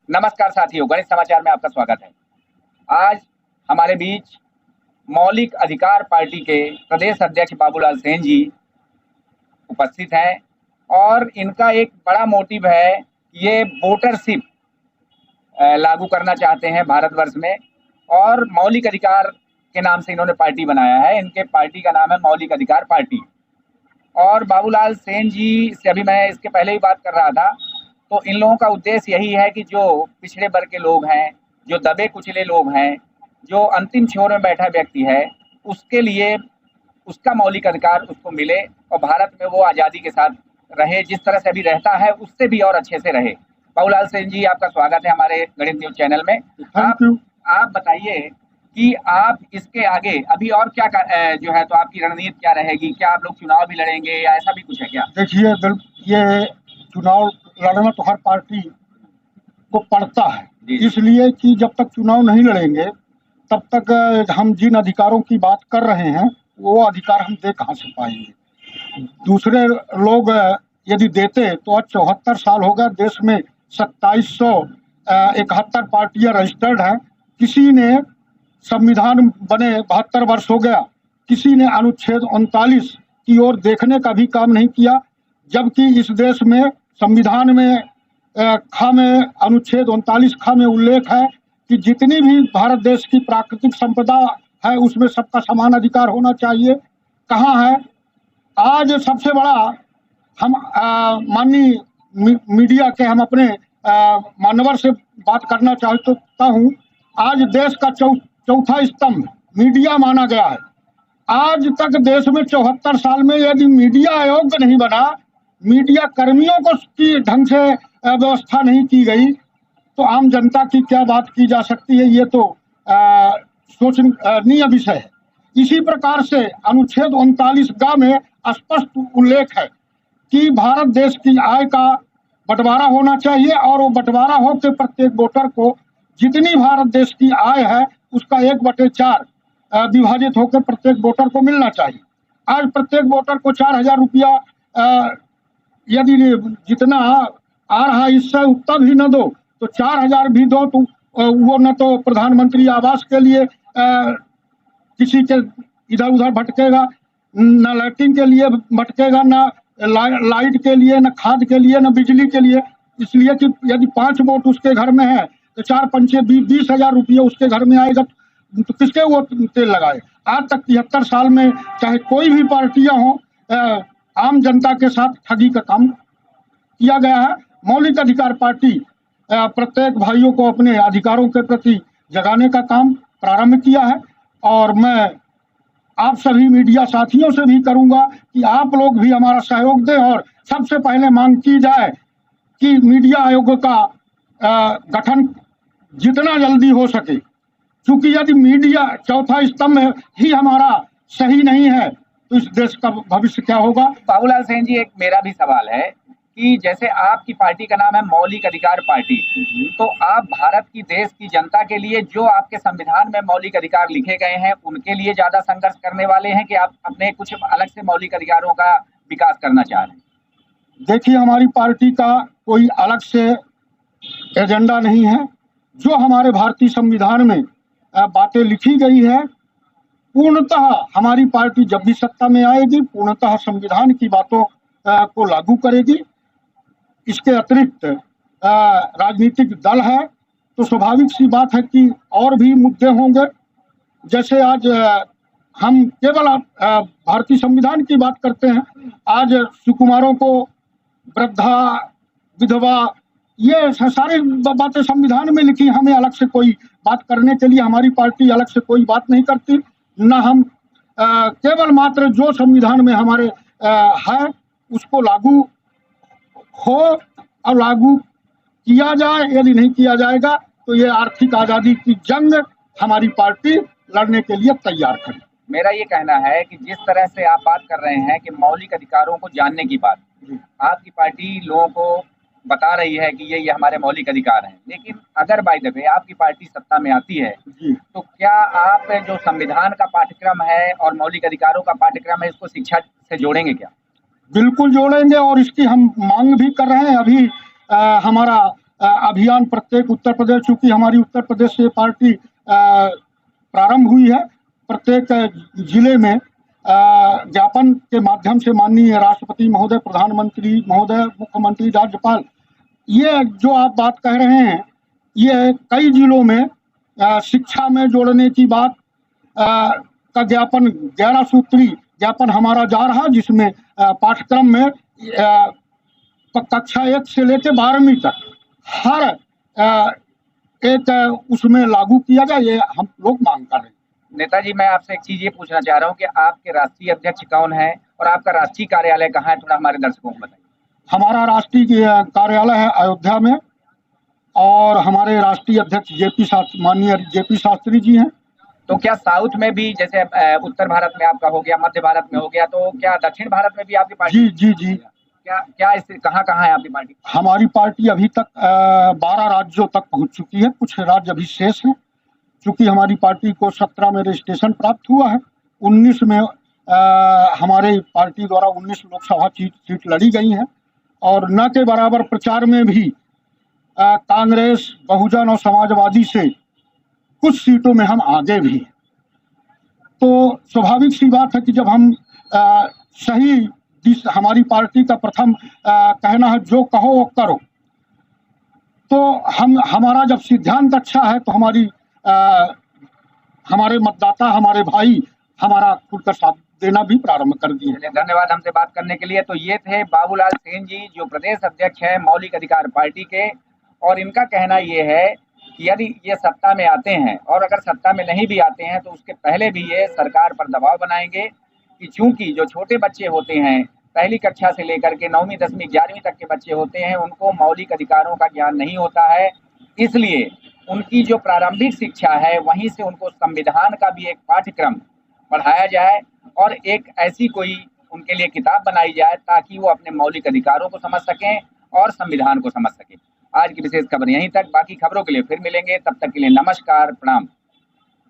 नमस्कार साथियों, गणित समाचार में आपका स्वागत है। आज हमारे बीच मौलिक अधिकार पार्टी के प्रदेश अध्यक्ष बाबूलाल सेन जी उपस्थित हैं और इनका एक बड़ा मोटिव है। ये वोटरशिप लागू करना चाहते हैं भारतवर्ष में और मौलिक अधिकार के नाम से इन्होंने पार्टी बनाया है। इनके पार्टी का नाम है मौलिक अधिकार पार्टी। और बाबूलाल सेन जी से अभी मैं इसके पहले ही बात कर रहा था, तो इन लोगों का उद्देश्य यही है कि जो पिछड़े वर्ग के लोग हैं, जो दबे कुचले लोग हैं, जो अंतिम छोर में बैठा व्यक्ति है, उसके लिए उसका मौलिक अधिकार उसको मिले और भारत में वो आज़ादी के साथ रहे, जिस तरह से अभी रहता है उससे भी और अच्छे से रहे। बाबूलाल सेन जी, आपका स्वागत है हमारे गणित न्यूज चैनल में। आप बताइए कि आप इसके आगे अभी और क्या जो है तो आपकी रणनीति क्या रहेगी? क्या आप लोग चुनाव भी लड़ेंगे या ऐसा भी कुछ है क्या? देखिए, ये चुनाव लड़ना तो हर पार्टी को पड़ता है, इसलिए कि जब तक चुनाव नहीं लड़ेंगे तब तक हम जिन अधिकारों की बात कर रहे हैं वो अधिकार हम दे कहाँ से पाएंगे। दूसरे लोग यदि देते तो आज 74 साल हो गए, देश में 2771 पार्टियां रजिस्टर्ड हैं। किसी ने संविधान बने 72 वर्ष हो गया, किसी ने अनुच्छेद 39 की ओर देखने का भी काम नहीं किया, जबकि इस देश में संविधान में खा में अनुच्छेद 39 खा में उल्लेख है कि जितनी भी भारत देश की प्राकृतिक संपदा है उसमें सबका समान अधिकार होना चाहिए। कहाँ है? आज सबसे बड़ा हम माननीय मीडिया के हम अपने मानवर से बात करना चाहता हूँ। आज देश का चौथा स्तंभ मीडिया माना गया है। आज तक देश में 74 साल में यदि मीडिया आयोग नहीं बना, मीडिया कर्मियों को की ढंग से व्यवस्था नहीं की गई, तो आम जनता की क्या बात की जा सकती है? ये तो सोचनीय विषय है। इसी प्रकार से अनुच्छेद 39 ग में स्पष्ट उल्लेख है कि भारत देश की आय का बंटवारा होना चाहिए और वो बंटवारा हो के प्रत्येक वोटर को जितनी भारत देश की आय है उसका 1/4 विभाजित होकर प्रत्येक वोटर को मिलना चाहिए। आज प्रत्येक वोटर को 4000 रुपया यदि जितना आ रहा इससे उतना भी न दो तो 4000 भी दो, तो वो न तो प्रधानमंत्री आवास के लिए किसी के इधर उधर भटकेगा, न लैट्रिन के लिए भटकेगा, न लाइट के लिए, न खाद के लिए, न बिजली के लिए। इसलिए कि यदि 5 वोट उसके घर में है तो 4 पंचे 20,000 रुपये उसके घर में आएगा, तो किसके वो तेल लगाए? आज तक 73 साल में चाहे कोई भी पार्टियां हो, आम जनता के साथ ठगी का काम किया गया है। मौलिक अधिकार पार्टी प्रत्येक भाइयों को अपने अधिकारों के प्रति जगाने का काम प्रारंभ किया है और मैं आप सभी मीडिया साथियों से भी करूंगा कि आप लोग भी हमारा सहयोग दें और सबसे पहले मांग की जाए कि मीडिया आयोग का गठन जितना जल्दी हो सके, क्योंकि यदि मीडिया चौथा स्तंभ ही हमारा सही नहीं है तो इस देश का भविष्य क्या होगा? बाबूलाल सेन जी, एक मेरा भी सवाल है कि जैसे आपकी पार्टी का नाम है मौलिक अधिकार पार्टी, तो आप भारत की देश की जनता के लिए जो आपके संविधान में मौलिक अधिकार लिखे गए हैं उनके लिए ज्यादा संघर्ष करने वाले हैं कि आप अपने कुछ अलग से मौलिक अधिकारों का विकास करना चाह रहे हैं? देखिए, हमारी पार्टी का कोई अलग से एजेंडा नहीं है। जो हमारे भारतीय संविधान में बातें लिखी गई है, पूर्णतः हमारी पार्टी जब भी सत्ता में आएगी पूर्णतः संविधान की बातों को लागू करेगी। इसके अतिरिक्त राजनीतिक दल है तो स्वाभाविक सी बात है कि और भी मुद्दे होंगे। जैसे आज हम केवल भारतीय संविधान की बात करते हैं, आज सुकुमारों को, वृद्धा, विधवा, ये सारी बातें संविधान में लिखी। हमें अलग से कोई बात करने के लिए हमारी पार्टी अलग से कोई बात नहीं करती। न हम केवल मात्र जो संविधान में हमारे है उसको लागू हो और लागू किया जाए। यदि नहीं किया जाएगा तो ये आर्थिक आज़ादी की जंग हमारी पार्टी लड़ने के लिए तैयार खड़ी। मेरा ये कहना है कि जिस तरह से आप बात कर रहे हैं कि मौलिक अधिकारों को जानने की बात, आपकी पार्टी लोगों को बता रही है कि ये हमारे मौलिक अधिकार हैं, लेकिन अगर बाय द वे आपकी पार्टी सत्ता में आती है तो क्या आप जो संविधान का पाठ्यक्रम है और मौलिक अधिकारों का पाठ्यक्रम है इसको शिक्षा से जोड़ेंगे क्या? बिल्कुल जोड़ेंगे और इसकी हम मांग भी कर रहे हैं। अभी हमारा अभियान प्रत्येक उत्तर प्रदेश, चूंकि हमारी उत्तर प्रदेश से पार्टी प्रारंभ हुई है, प्रत्येक जिले में ज्ञापन के माध्यम से माननीय राष्ट्रपति महोदय, प्रधानमंत्री महोदय, मुख्यमंत्री, राज्यपाल, ये जो आप बात कह रहे हैं, ये कई जिलों में शिक्षा में जोड़ने की बात का ज्ञापन, 11 सूत्री ज्ञापन हमारा जा रहा, जिसमें पाठ्यक्रम में कक्षा 1 से लेकर 12वीं तक हर एक उसमें लागू किया जाए, ये हम लोग मांग कर रहे हैं। नेताजी, मैं आपसे एक चीज ये पूछना चाह रहा हूँ कि आपके राष्ट्रीय अध्यक्ष कौन है और आपका राष्ट्रीय कार्यालय कहाँ है, थोड़ा हमारे दर्शकों को बताइए। हमारा राष्ट्रीय कार्यालय है अयोध्या में और हमारे राष्ट्रीय अध्यक्ष माननीय जेपी शास्त्री जी हैं। तो क्या साउथ में भी, जैसे उत्तर भारत में आपका हो गया, मध्य भारत में हो गया, तो क्या दक्षिण भारत में भी आपकी पार्टी? जी। क्या इस कहाँ है आपकी पार्टी? हमारी पार्टी अभी तक 12 राज्यों तक पहुंच चुकी है, कुछ राज्य अभी शेष हैं। चूंकि हमारी पार्टी को 17 में रजिस्ट्रेशन प्राप्त हुआ है, 19 में हमारे पार्टी द्वारा 19 लोकसभा सीट लड़ी गई हैं और न के बराबर प्रचार में भी कांग्रेस, बहुजन और समाजवादी से कुछ सीटों में हम आगे भी। तो स्वाभाविक सी बात है कि जब हम सही, हमारी पार्टी का प्रथम कहना है जो कहो वो करो, तो हमारा जब सिद्धांत अच्छा है तो हमारे मतदाता, हमारे भाई हमारा खुलकर साथ देना भी प्रारंभ कर दिए। धन्यवाद हमसे बात करने के लिए। तो ये थे बाबूलाल सेन जी, जो प्रदेश अध्यक्ष है मौलिक अधिकार पार्टी के, और इनका कहना ये है कि यदि ये सत्ता में आते हैं और अगर सत्ता में नहीं भी आते हैं तो उसके पहले भी ये सरकार पर दबाव बनाएंगे कि चूंकि जो छोटे बच्चे होते हैं, पहली कक्षा से लेकर के 9वीं 10वीं 11वीं तक के बच्चे होते हैं, उनको मौलिक अधिकारों का ज्ञान नहीं होता है, इसलिए उनकी जो प्रारंभिक शिक्षा है वहीं से उनको संविधान का भी एक पाठ्यक्रम पढ़ाया जाए और एक ऐसी कोई उनके लिए किताब बनाई जाए ताकि वो अपने मौलिक अधिकारों को समझ सकें और संविधान को समझ सकें। आज की विशेष खबर यहीं तक, बाकी खबरों के लिए फिर मिलेंगे, तब तक के लिए नमस्कार, प्रणाम।